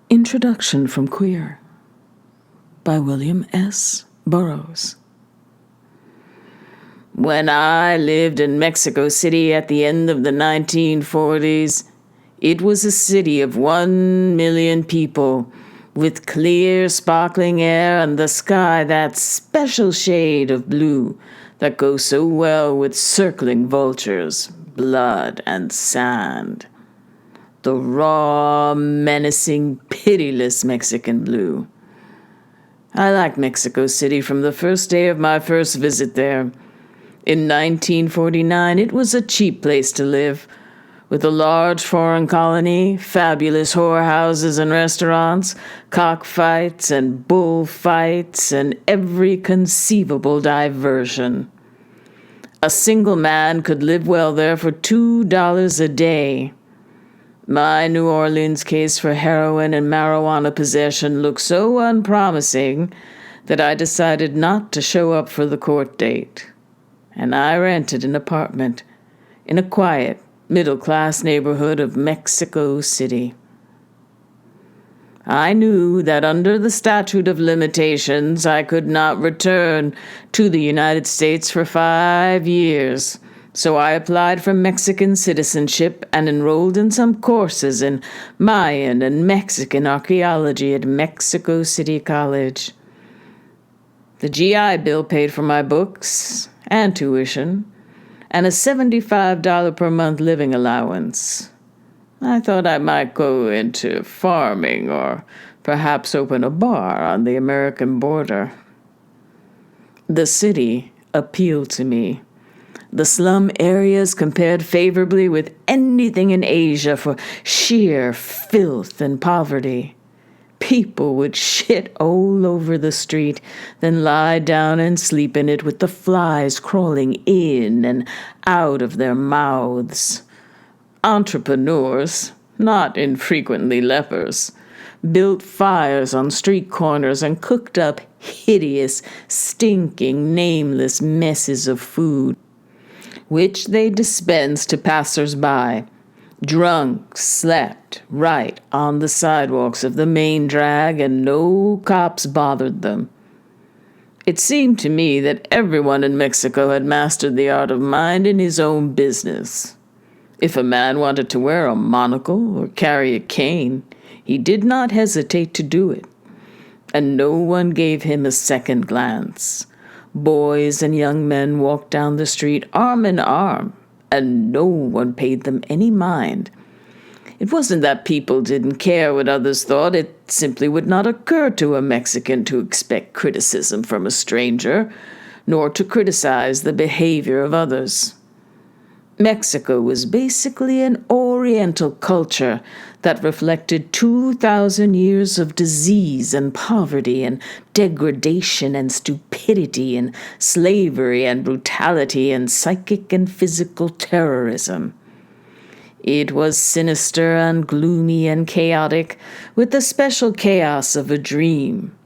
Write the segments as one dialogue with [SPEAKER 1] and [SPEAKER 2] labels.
[SPEAKER 1] Introduction from Queer by William S. Burroughs. When I lived in Mexico City at the end of the 1940s, it was a city of 1 million people with clear, sparkling air and the sky that special shade of blue that goes so well with circling vultures, blood, and sand. The raw, menacing, pitiless Mexican blue. I liked Mexico City from the first day of my first visit there. In 1949, it was a cheap place to live, with a large foreign colony, fabulous whorehouses and restaurants, cockfights and bullfights, and every conceivable diversion. A single man could live well there for $2 a day. My New Orleans case for heroin and marijuana possession looked so unpromising that I decided not to show up for the court date. And I rented an apartment in a quiet, middle-class neighborhood of Mexico City. I knew that under the statute of limitations, I could not return to the United States for 5 years. So I applied for Mexican citizenship and enrolled in some courses in Mayan and Mexican archaeology at Mexico City College. The GI Bill paid for my books and tuition, and a $75 per month living allowance. I thought I might go into farming or perhaps open a bar on the American border. The city appealed to me. The slum areas compared favorably with anything in Asia for sheer filth and poverty. People would shit all over the street, then lie down and sleep in it with the flies crawling in and out of their mouths. Entrepreneurs, not infrequently lepers, built fires on street corners and cooked up hideous, stinking, nameless messes of food, which they dispensed to passers-by. Drunk, slept right on the sidewalks of the main drag, and no cops bothered them. It seemed to me that everyone in Mexico had mastered the art of minding his own business. If a man wanted to wear a monocle or carry a cane, he did not hesitate to do it, and no one gave him a second glance. Boys and young men walked down the street arm in arm, and no one paid them any mind. It wasn't that people didn't care what others thought. It simply would not occur to a Mexican to expect criticism from a stranger, nor to criticize the behavior of others. Mexico was basically an Oriental culture that reflected 2,000 years of disease and poverty and degradation and stupidity and slavery and brutality and psychic and physical terrorism. It was sinister and gloomy and chaotic, with the special chaos of a dream.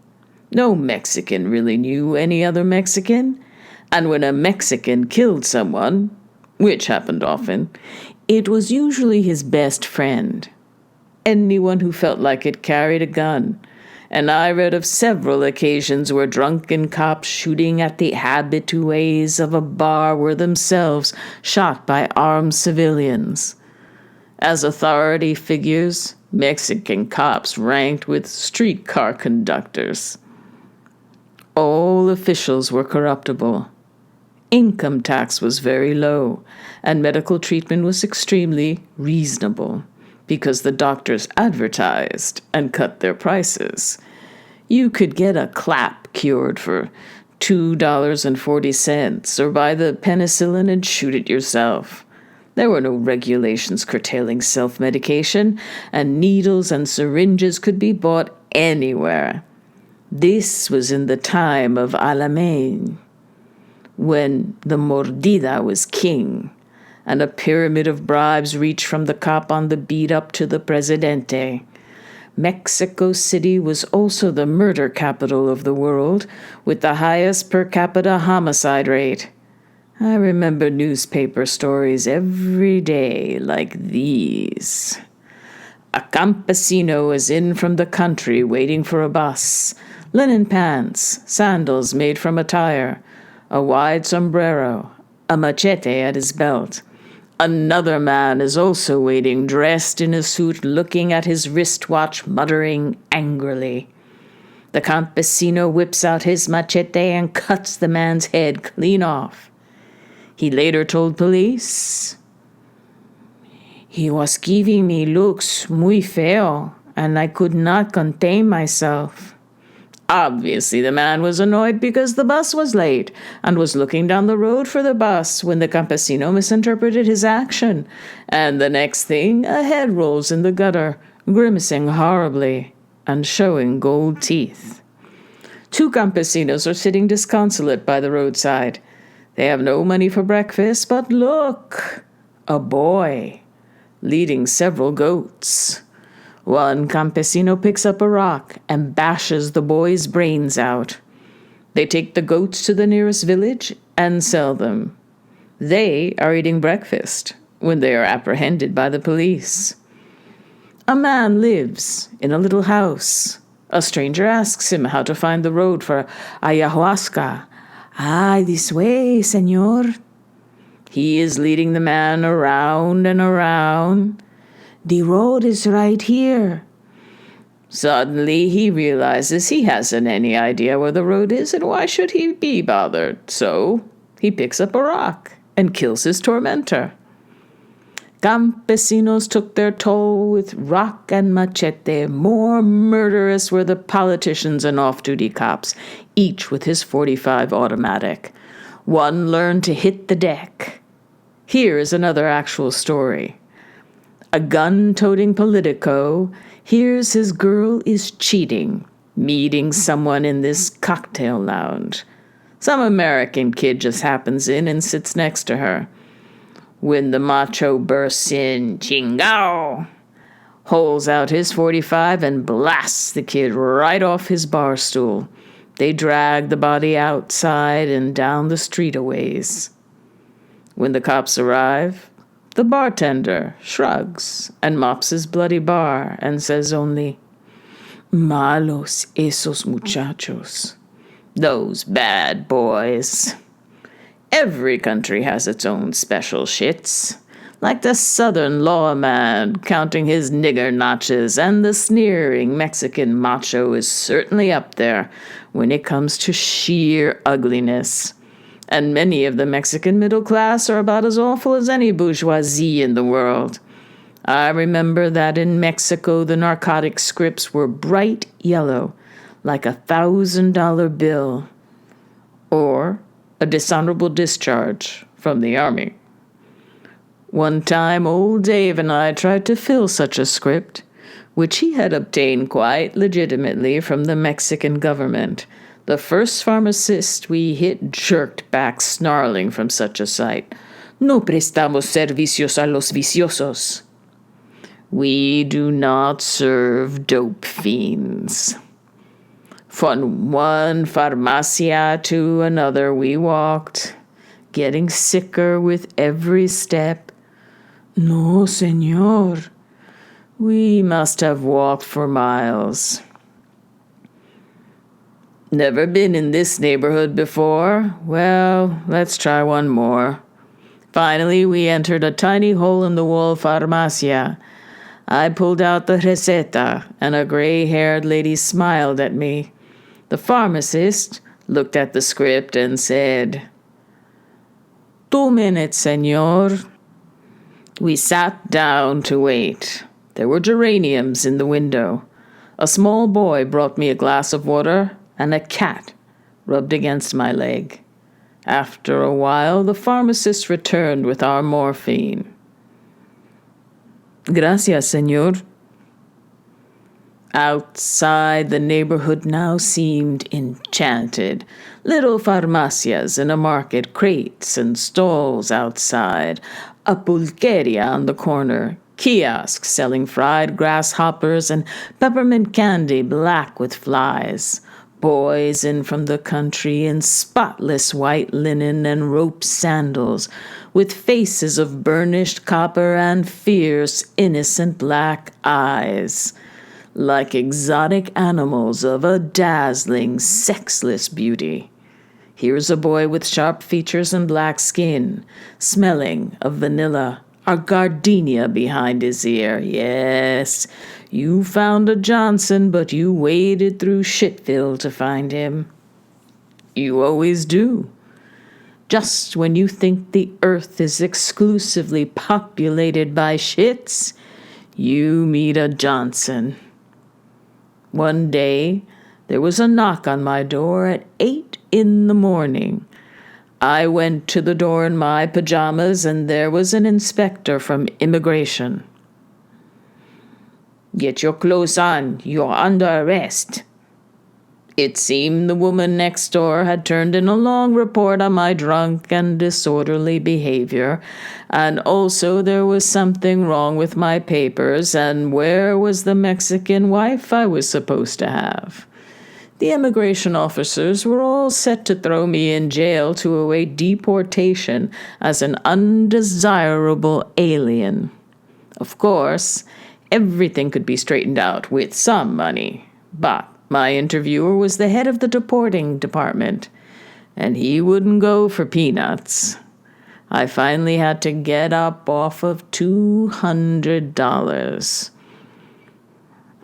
[SPEAKER 1] No Mexican really knew any other Mexican, and when a Mexican killed someone, which happened often, it was usually his best friend. Anyone who felt like it carried a gun, and I read of several occasions where drunken cops shooting at the habitués of a bar were themselves shot by armed civilians. As authority figures, Mexican cops ranked with streetcar conductors. All officials were corruptible. Income tax was very low, and medical treatment was extremely reasonable, because the doctors advertised and cut their prices. You could get a clap cured for $2.40, or buy the penicillin and shoot it yourself. There were no regulations curtailing self-medication, and needles and syringes could be bought anywhere. This was in the time of Alamein, when the mordida was king, and a pyramid of bribes reached from the cop on the beat up to the presidente. Mexico City was also the murder capital of the world, with the highest per capita homicide rate. I remember newspaper stories every day like these. A campesino is in from the country waiting for a bus. Linen pants, sandals made from a tire, a wide sombrero, a machete at his belt. Another man is also waiting, dressed in a suit, looking at his wristwatch, muttering angrily. The campesino whips out his machete and cuts the man's head clean off. He later told police, "He was giving me looks muy feo, and I could not contain myself." Obviously, the man was annoyed because the bus was late and was looking down the road for the bus when the campesino misinterpreted his action, and the next thing, a head rolls in the gutter, grimacing horribly and showing gold teeth. Two campesinos are sitting disconsolate by the roadside. They have no money for breakfast, but look, a boy leading several goats. One campesino picks up a rock and bashes the boy's brains out. They take the goats to the nearest village and sell them. They are eating breakfast when they are apprehended by the police. A man lives in a little house. A stranger asks him how to find the road for ayahuasca. "Ah, this way, senor." He is leading the man around and around. "The road is right here." Suddenly he realizes he hasn't any idea where the road is, and why should he be bothered? So he picks up a rock and kills his tormentor. Campesinos took their toll with rock and machete. More murderous were the politicians and off-duty cops, each with his .45 automatic. One learned to hit the deck. Here is another actual story. A gun-toting politico hears his girl is cheating, meeting someone in this cocktail lounge. Some American kid just happens in and sits next to her. When the macho bursts in, "Chingao!" holds out his .45 and blasts the kid right off his bar stool. They drag the body outside and down the street a ways. When the cops arrive, the bartender shrugs and mops his bloody bar and says only, "Malos esos muchachos." Those bad boys. Every country has its own special shits, like the southern lawman counting his nigger notches, and the sneering Mexican macho is certainly up there when it comes to sheer ugliness. And many of the Mexican middle class are about as awful as any bourgeoisie in the world. I remember that in Mexico the narcotic scripts were bright yellow, like a $1,000 bill, or a dishonorable discharge from the army. One time old Dave and I tried to fill such a script, which he had obtained quite legitimately from the Mexican government. The first pharmacist we hit jerked back, snarling from such a sight. "No prestamos servicios a los viciosos." We do not serve dope fiends. From one farmacia to another we walked, getting sicker with every step. "No, señor." We must have walked for miles. "Never been in this neighborhood before? Well, let's try one more." Finally, we entered a tiny hole-in-the-wall farmacia. I pulled out the receta, and a gray-haired lady smiled at me. The pharmacist looked at the script and said, "2 minutes, señor." We sat down to wait. There were geraniums in the window. A small boy brought me a glass of water, and a cat rubbed against my leg. After a while, the pharmacist returned with our morphine. "Gracias, señor." Outside, the neighborhood now seemed enchanted. Little farmacias in a market, crates and stalls outside, a pulqueria on the corner, kiosks selling fried grasshoppers and peppermint candy black with flies, boys in from the country in spotless white linen and rope sandals, with faces of burnished copper and fierce, innocent black eyes, like exotic animals of a dazzling, sexless beauty. Here's a boy with sharp features and black skin, smelling of vanilla, a gardenia behind his ear. Yes, you found a Johnson, but you waded through Shitville to find him. You always do. Just when you think the earth is exclusively populated by shits, you meet a Johnson. One day, there was a knock on my door at 8 in the morning. I went to the door in my pajamas, and there was an inspector from immigration. "Get your clothes on. You're under arrest." It seemed the woman next door had turned in a long report on my drunk and disorderly behavior, and also there was something wrong with my papers, and where was the Mexican wife I was supposed to have? The immigration officers were all set to throw me in jail to await deportation as an undesirable alien. Of course, everything could be straightened out with some money, but my interviewer was the head of the deporting department, and he wouldn't go for peanuts. I finally had to get up off of $200.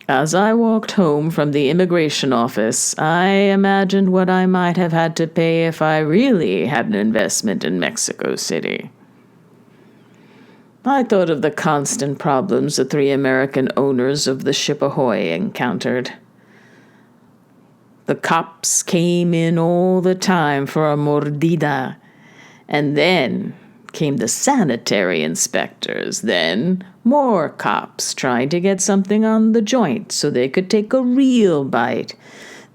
[SPEAKER 1] As I walked home from the immigration office, I imagined what I might have had to pay if I really had an investment in Mexico City. I thought of the constant problems the 3 American owners of the ship Ahoy encountered. The cops came in all the time for a mordida, and then came the sanitary inspectors, then more cops trying to get something on the joint so they could take a real bite.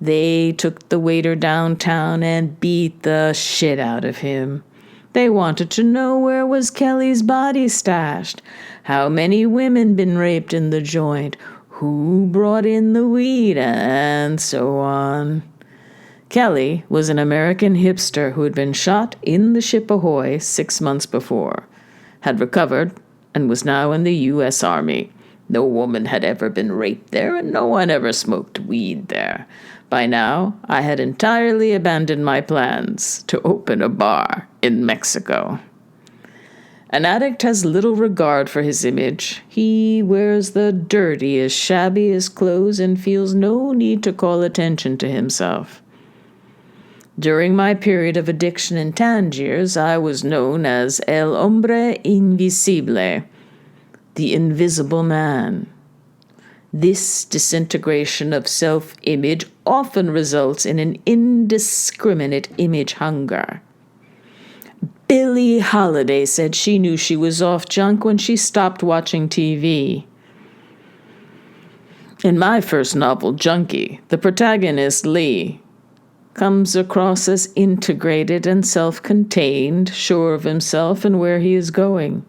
[SPEAKER 1] They took the waiter downtown and beat the shit out of him. They wanted to know where was Kelly's body stashed, how many women been raped in the joint, who brought in the weed, and so on. Kelly was an American hipster who had been shot in the ship Ahoy 6 months before, had recovered, and was now in the U.S. Army. No woman had ever been raped there, and no one ever smoked weed there. By now, I had entirely abandoned my plans to open a bar in Mexico. An addict has little regard for his image. He wears the dirtiest, shabbiest clothes and feels no need to call attention to himself. During my period of addiction in Tangiers, I was known as El Hombre Invisible, the invisible man. This disintegration of self-image often results in an indiscriminate image hunger. Billie Holiday said she knew she was off junk when she stopped watching TV. In my first novel, Junkie, the protagonist, Lee, comes across as integrated and self-contained, sure of himself and where he is going.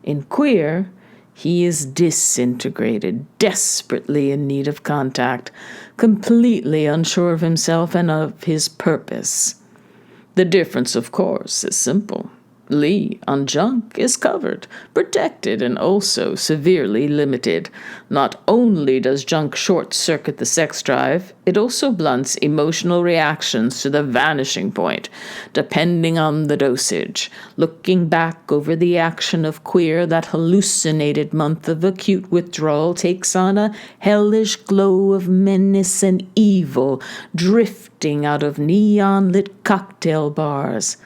[SPEAKER 1] In Queer, he is disintegrated, desperately in need of contact, completely unsure of himself and of his purpose. The difference, of course, is simple. Lee, on junk, is covered, protected, and also severely limited. Not only does junk short-circuit the sex drive, it also blunts emotional reactions to the vanishing point, depending on the dosage. Looking back over the action of Queer, that hallucinated month of acute withdrawal takes on a hellish glow of menace and evil, drifting out of neon-lit cocktail bars.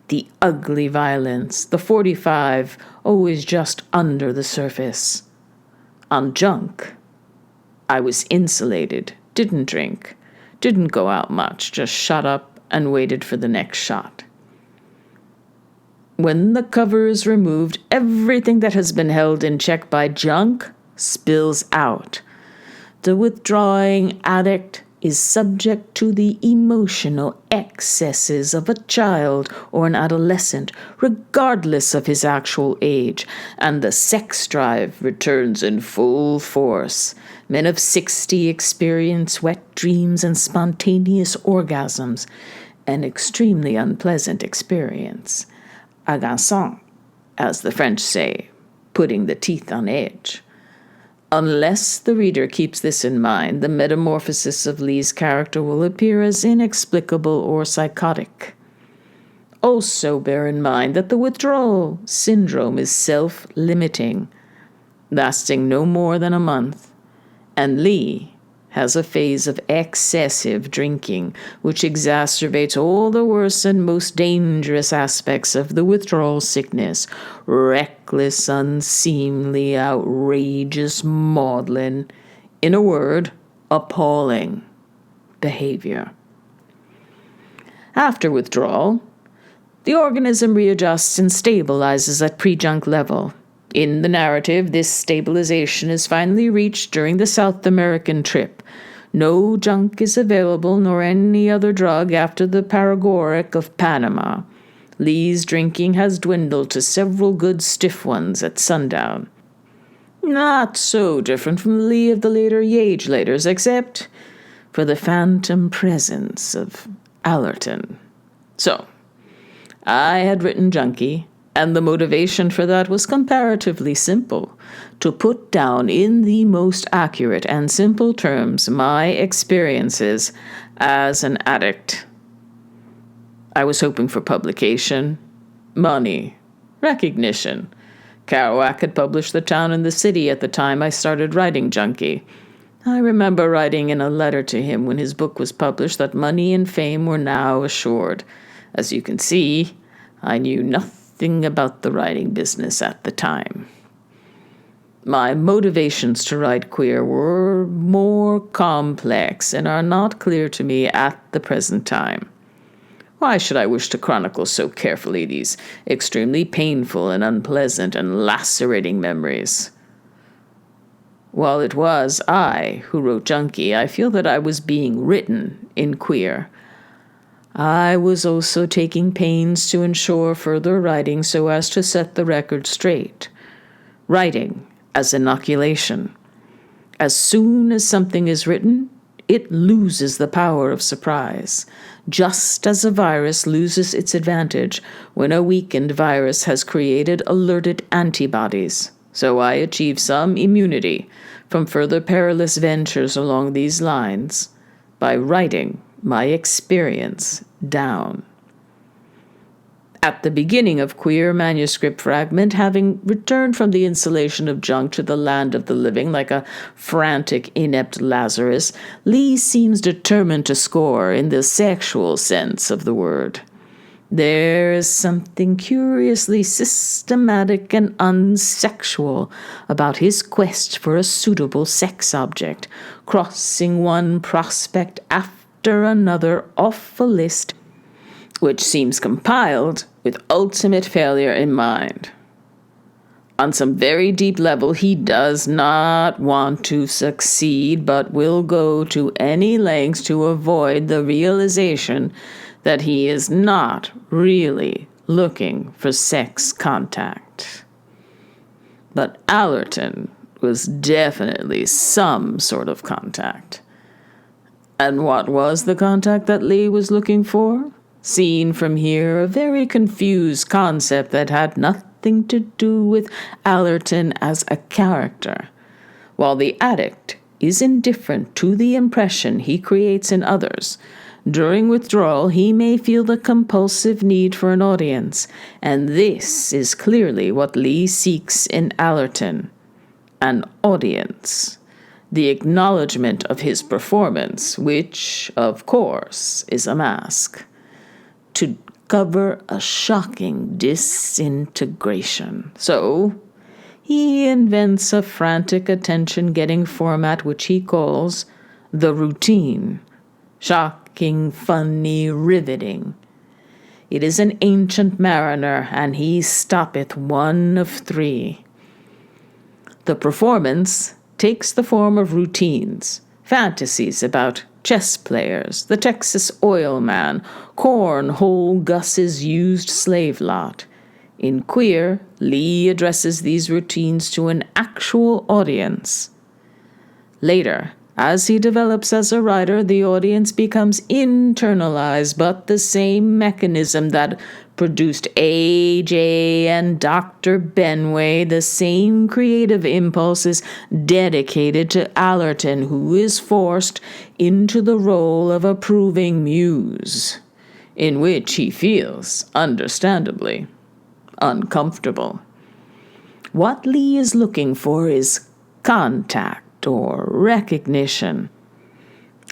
[SPEAKER 1] The ugly violence, the 45, always just under the surface. On junk, I was insulated, didn't drink, didn't go out much, just shut up and waited for the next shot. When the cover is removed, everything that has been held in check by junk spills out. The withdrawing addict is subject to the emotional excesses of a child or an adolescent, regardless of his actual age, and the sex drive returns in full force. Men of 60 experience wet dreams and spontaneous orgasms, an extremely unpleasant experience. Agaçant, as the French say, putting the teeth on edge. Unless the reader keeps this in mind, the metamorphosis of Lee's character will appear as inexplicable or psychotic. Also bear in mind that the withdrawal syndrome is self-limiting, lasting no more than a month, and Lee has a phase of excessive drinking, which exacerbates all the worst and most dangerous aspects of the withdrawal sickness: reckless, unseemly, outrageous, maudlin, in a word, appalling behavior. After withdrawal, the organism readjusts and stabilizes at pre-junk level. In the narrative, this stabilization is finally reached during the South American trip. No junk is available, nor any other drug after the paregoric of Panama. Lee's drinking has dwindled to several good stiff ones at sundown. Not so different from Lee of the later Yage-laters, except for the phantom presence of Allerton. So, I had written Junkie, and the motivation for that was comparatively simple: to put down in the most accurate and simple terms my experiences as an addict. I was hoping for publication, money, recognition. Kerouac had published The Town and the City at the time I started writing Junkie. I remember writing in a letter to him when his book was published that money and fame were now assured. As you can see, I knew nothing about the writing business at the time. My motivations to write queer were more complex and are not clear to me at the present time. Why should I wish to chronicle so carefully these extremely painful and unpleasant and lacerating memories? While it was I who wrote Junkie, I feel that I was being written in queer. I was also taking pains to ensure further writing so as to set the record straight. Writing as inoculation. As soon as something is written, it loses the power of surprise, just as a virus loses its advantage when a weakened virus has created alerted antibodies. So I achieve some immunity from further perilous ventures along these lines by writing my experience down. At the beginning of Queer manuscript fragment, having returned from the insulation of junk to the land of the living like a frantic, inept Lazarus, Lee seems determined to score in the sexual sense of the word. There is something curiously systematic and unsexual about his quest for a suitable sex object, crossing one prospect after another off a list which seems compiled with ultimate failure in mind. On some very deep level, he does not want to succeed, but will go to any lengths to avoid the realization that he is not really looking for sex contact. But Allerton was definitely some sort of contact. And what was the contact that Lee was looking for? Seen from here, a very confused concept that had nothing to do with Allerton as a character. While the addict is indifferent to the impression he creates in others, during withdrawal he may feel the compulsive need for an audience, and this is clearly what Lee seeks in Allerton: an audience. The acknowledgement of his performance, which, of course, is a mask, to cover a shocking disintegration. So, he invents a frantic attention-getting format which he calls the routine. Shocking, funny, riveting. It is an ancient mariner, and he stoppeth one of three. The performance takes the form of routines, fantasies about chess players, the Texas oil man, Cornhole Gus's used slave lot. In Queer, Lee addresses these routines to an actual audience. Later, As he develops as a writer, the audience becomes internalized, but the same mechanism that produced A.J. and Dr. Benway, the same creative impulses dedicated to Allerton, who is forced into the role of approving muse, in which he feels, understandably, uncomfortable. What Lee is looking for is contact or recognition,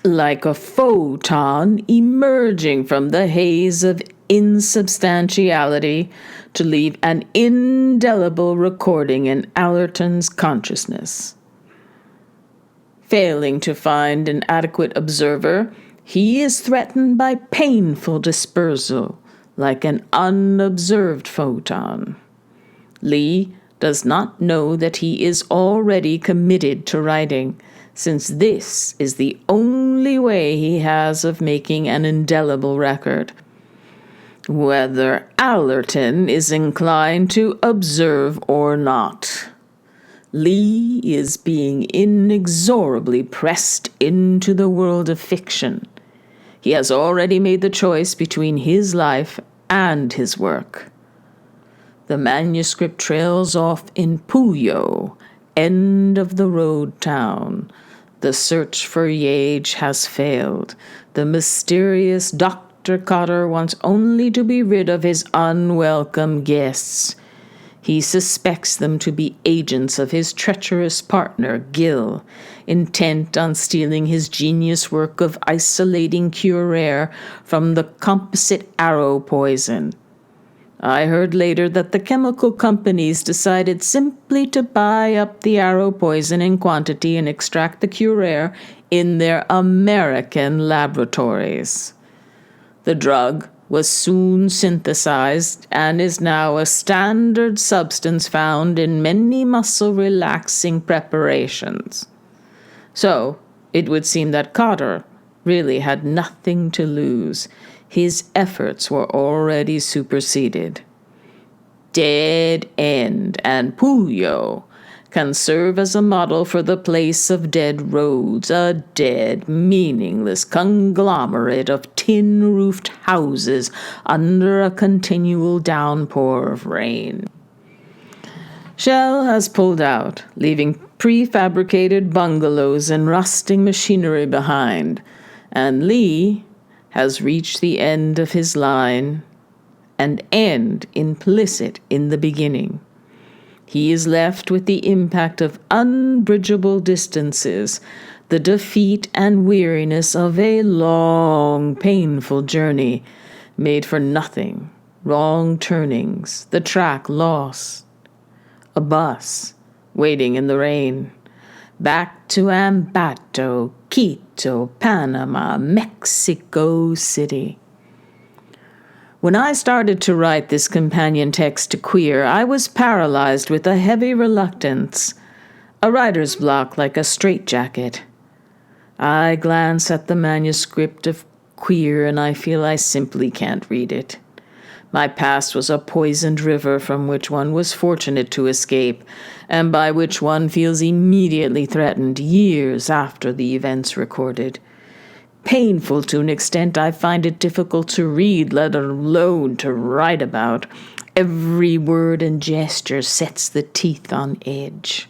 [SPEAKER 1] like a photon emerging from the haze of insubstantiality to leave an indelible recording in Allerton's consciousness. Failing to find an adequate observer, he is threatened by painful dispersal, like an unobserved photon. Lee does not know that he is already committed to writing, since this is the only way he has of making an indelible record. Whether Allerton is inclined to observe or not, Lee is being inexorably pressed into the world of fiction. He has already made the choice between his life and his work. The manuscript trails off in Puyo, end-of-the-road town. The search for Yage has failed. The mysterious Dr. Cotter wants only to be rid of his unwelcome guests. He suspects them to be agents of his treacherous partner, Gill, intent on stealing his genius work of isolating Curare from the composite arrow poison. I heard later that the chemical companies decided simply to buy up the arrow poison in quantity and extract the curare in their American laboratories. The drug was soon synthesized and is now a standard substance found in many muscle-relaxing preparations. So, it would seem that Cotter really had nothing to lose. His efforts were already superseded. Dead End and Puyo can serve as a model for the place of dead roads, a dead, meaningless conglomerate of tin-roofed houses under a continual downpour of rain. Shell has pulled out, leaving prefabricated bungalows and rusting machinery behind, and Lee has reached the end of his line, and end implicit in the beginning. He is left with the impact of unbridgeable distances, the defeat and weariness of a long, painful journey, made for nothing, wrong turnings, the track lost, a bus waiting in the rain, back to Ambato, Quito, Panama, Mexico City. When I started to write this companion text to Queer, I was paralyzed with a heavy reluctance, a writer's block like a straitjacket. I glance at the manuscript of Queer and I feel I simply can't read it. My past was a poisoned river from which one was fortunate to escape, and by which one feels immediately threatened years after the events recorded. Painful to an extent I find it difficult to read, let alone to write about. Every word and gesture sets the teeth on edge.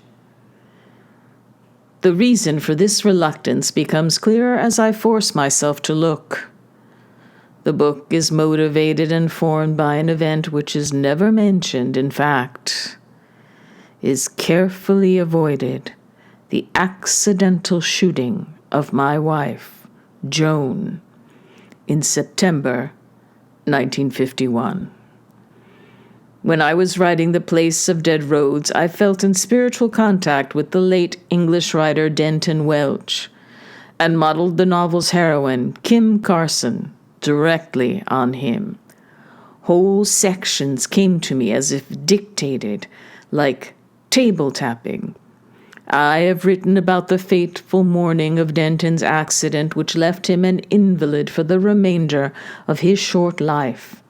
[SPEAKER 1] The reason for this reluctance becomes clearer as I force myself to look. The book is motivated and formed by an event which is never mentioned, in fact, is carefully avoided, the accidental shooting of my wife, Joan, in September 1951. When I was writing The Place of Dead Roads, I felt in spiritual contact with the late English writer Denton Welch, and modeled the novel's heroine, Kim Carson, directly on him. Whole sections came to me as if dictated, like table tapping. I have written about the fateful morning of Denton's accident, which left him an invalid for the remainder of his short life.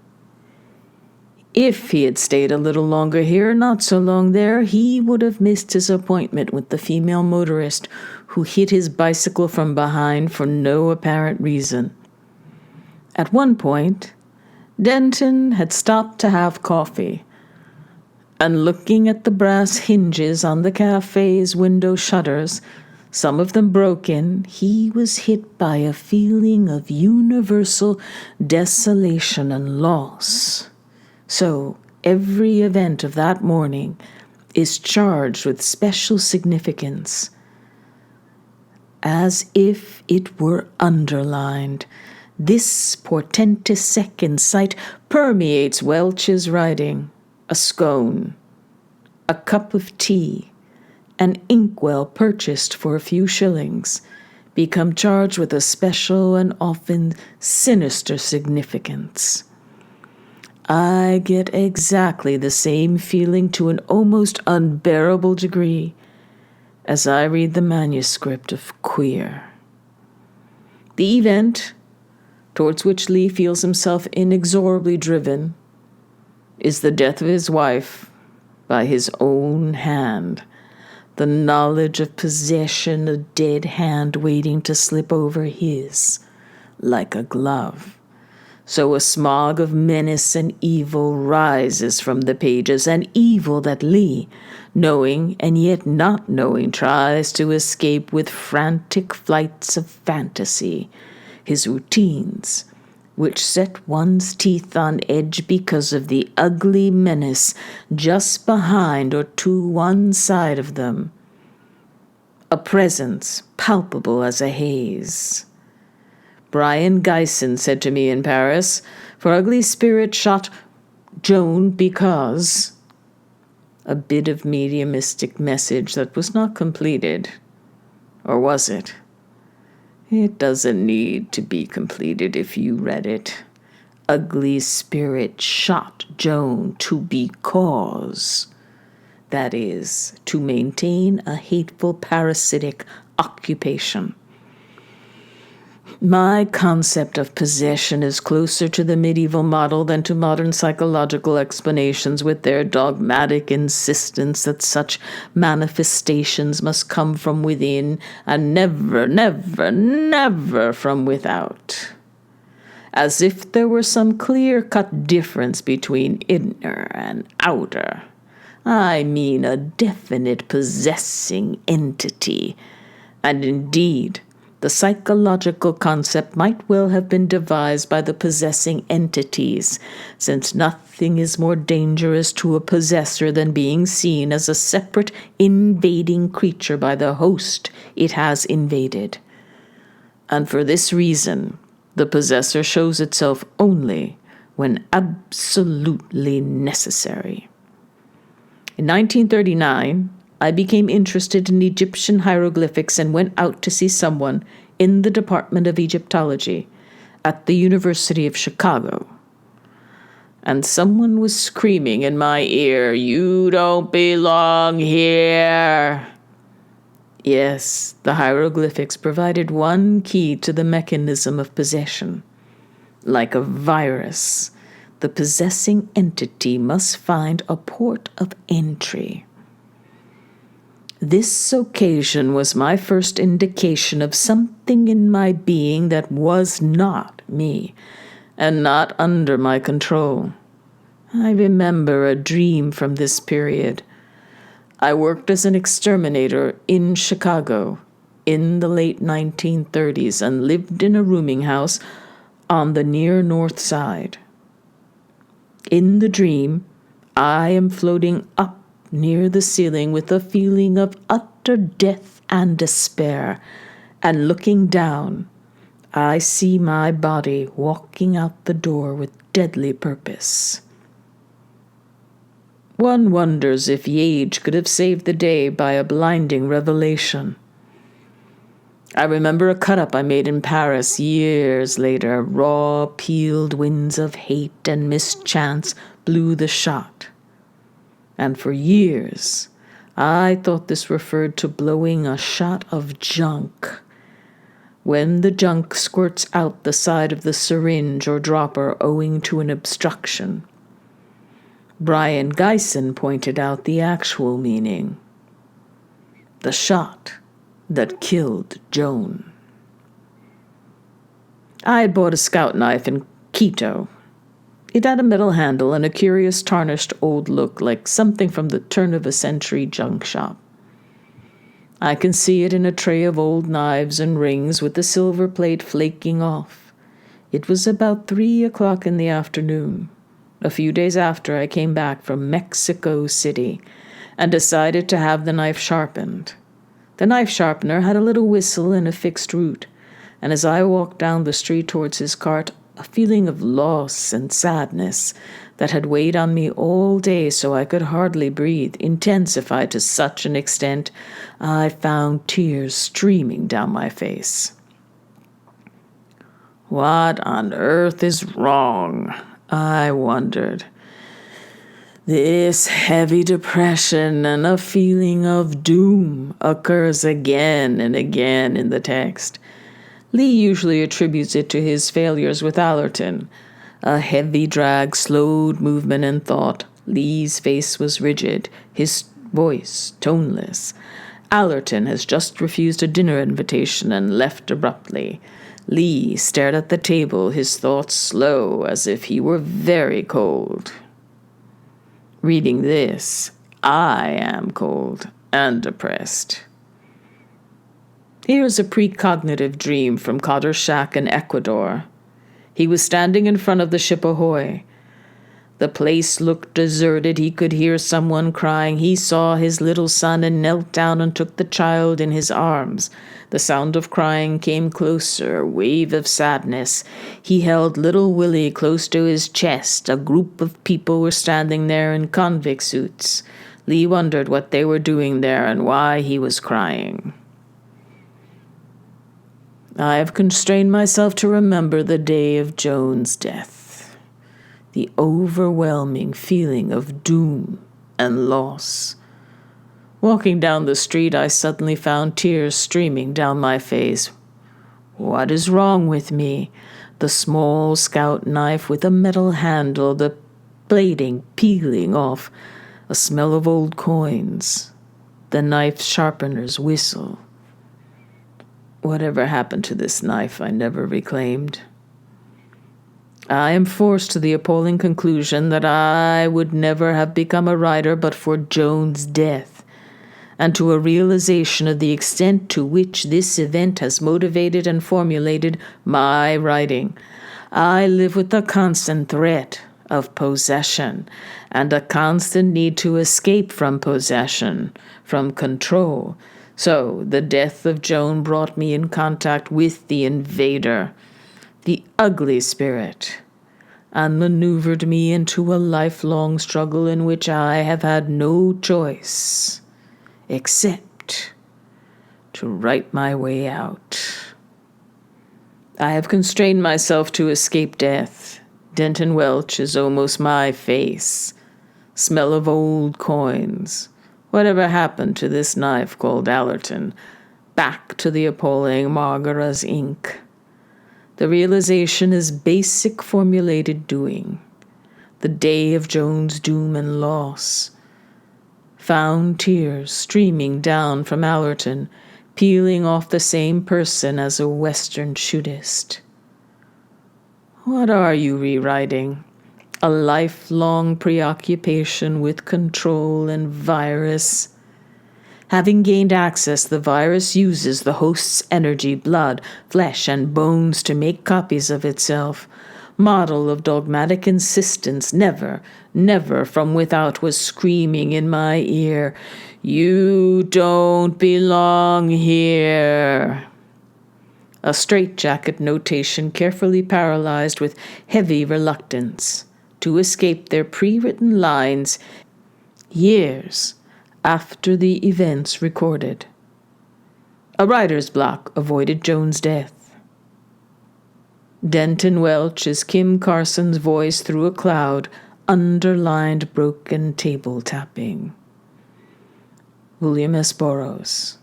[SPEAKER 1] If he had stayed a little longer here, not so long there, he would have missed his appointment with the female motorist who hit his bicycle from behind for no apparent reason. At one point, Denton had stopped to have coffee, and looking at the brass hinges on the cafe's window shutters, some of them broken, he was hit by a feeling of universal desolation and loss. So every event of that morning is charged with special significance, as if it were underlined. This portentous second sight permeates Welch's writing. A scone, a cup of tea, an inkwell purchased for a few shillings, become charged with a special and often sinister significance. I get exactly the same feeling to an almost unbearable degree as I read the manuscript of Queer. The event, towards which Lee feels himself inexorably driven, is the death of his wife by his own hand, the knowledge of possession, a dead hand waiting to slip over his like a glove. So a smog of menace and evil rises from the pages, an evil that Lee, knowing and yet not knowing, tries to escape with frantic flights of fantasy, his routines, which set one's teeth on edge because of the ugly menace just behind or to one side of them, a presence palpable as a haze. Brian Gyson said to me in Paris, "For ugly spirit shot Joan because..." A bit of mediumistic message that was not completed. Or was it? It doesn't need to be completed if you read it. Ugly spirit shot Joan to because. That is, to maintain a hateful parasitic occupation. My concept of possession is closer to the medieval model than to modern psychological explanations with their dogmatic insistence that such manifestations must come from within and never, never, never from without. As if there were some clear-cut difference between inner and outer. I mean a definite possessing entity, and indeed, the psychological concept might well have been devised by the possessing entities, since nothing is more dangerous to a possessor than being seen as a separate invading creature by the host it has invaded. And for this reason, the possessor shows itself only when absolutely necessary. In 1939, I became interested in Egyptian hieroglyphics and went out to see someone in the Department of Egyptology at the University of Chicago. And someone was screaming in my ear, "You don't belong here." Yes, the hieroglyphics provided one key to the mechanism of possession. Like a virus, the possessing entity must find a port of entry. This occasion was my first indication of something in my being that was not me, and not under my control. I remember a dream from this period. I worked as an exterminator in Chicago in the late 1930s and lived in a rooming house on the near north side. In the dream, I am floating up near the ceiling with a feeling of utter death and despair, and looking down, I see my body walking out the door with deadly purpose. One wonders if Yeats could have saved the day by a blinding revelation. I remember a cut-up I made in Paris years later. Raw, peeled winds of hate and mischance blew the shot. And for years, I thought this referred to blowing a shot of junk. When the junk squirts out the side of the syringe or dropper owing to an obstruction. Brian Geisen pointed out the actual meaning. The shot that killed Joan. I had bought a scout knife in Quito. It had a metal handle and a curious tarnished old look like something from the turn-of-a-century junk shop. I can see it in a tray of old knives and rings with the silver plate flaking off. It was about 3:00 in the afternoon. A few days after I came back from Mexico City and decided to have the knife sharpened. The knife sharpener had a little whistle and a fixed root, and as I walked down the street towards his cart, a feeling of loss and sadness that had weighed on me all day so I could hardly breathe intensified to such an extent I found tears streaming down my face. What on earth is wrong? I wondered. This heavy depression and a feeling of doom occurs again and again in the text. Lee usually attributes it to his failures with Allerton. A heavy drag slowed movement and thought. Lee's face was rigid, his voice toneless. Allerton has just refused a dinner invitation and left abruptly. Lee stared at the table, his thoughts slow, as if he were very cold. Reading this, I am cold and depressed. Here's a precognitive dream from Cotter's shack in Ecuador. He was standing in front of the ship Ahoy. The place looked deserted. He could hear someone crying. He saw his little son and knelt down and took the child in his arms. The sound of crying came closer, a wave of sadness. He held little Willie close to his chest. A group of people were standing there in convict suits. Lee wondered what they were doing there and why he was crying. I have constrained myself to remember the day of Joan's death. The overwhelming feeling of doom and loss. Walking down the street, I suddenly found tears streaming down my face. What is wrong with me? The small scout knife with a metal handle, the blading peeling off, a smell of old coins, the knife sharpener's whistle. Whatever happened to this knife I never reclaimed. I am forced to the appalling conclusion that I would never have become a writer but for Joan's death, and to a realization of the extent to which this event has motivated and formulated my writing. I live with the constant threat of possession and a constant need to escape from possession, from control. So the death of Joan brought me in contact with the invader, the ugly spirit, and maneuvered me into a lifelong struggle in which I have had no choice except to write my way out. I have constrained myself to escape death. Denton Welch is almost my face. Smell of old coins. Whatever happened to this knife called Allerton? Back to the appalling Margara's ink. The realization is basic formulated doing. The day of Joan's doom and loss. Found tears streaming down from Allerton, peeling off the same person as a Western shootist. What are you rewriting? A lifelong preoccupation with control and virus. Having gained access, the virus uses the host's energy, blood, flesh, and bones to make copies of itself. Model of dogmatic insistence, never, never from without was screaming in my ear, "You don't belong here." A straitjacket notation carefully paralyzed with heavy reluctance to escape their pre-written lines years after the events recorded. A writer's block avoided Joan's death. Denton Welch is Kim Carson's voice through a cloud, underlined broken table tapping. William S. Burroughs,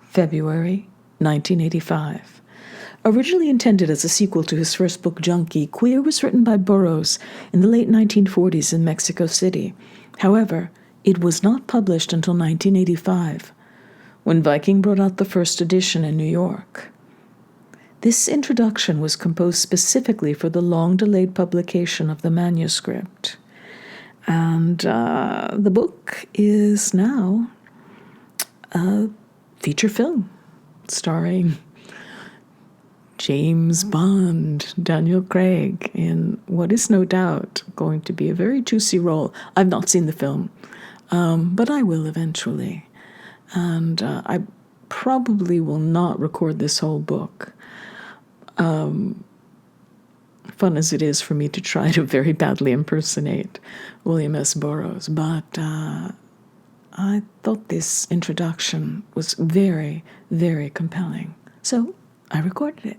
[SPEAKER 1] February 1985. Originally intended as a sequel to his first book, Junkie, Queer was written by Burroughs in the late 1940s in Mexico City. However, it was not published until 1985, when Viking brought out the first edition in New York. This introduction was composed specifically for the long-delayed publication of the manuscript. And the book is now a feature film starring James Bond, Daniel Craig, in what is no doubt going to be a very juicy role. I've not seen the film, but I will eventually. And I probably will not record this whole book. Fun as it is for me to try to very badly impersonate William S. Burroughs, but I thought this introduction was very, very compelling. So I recorded it.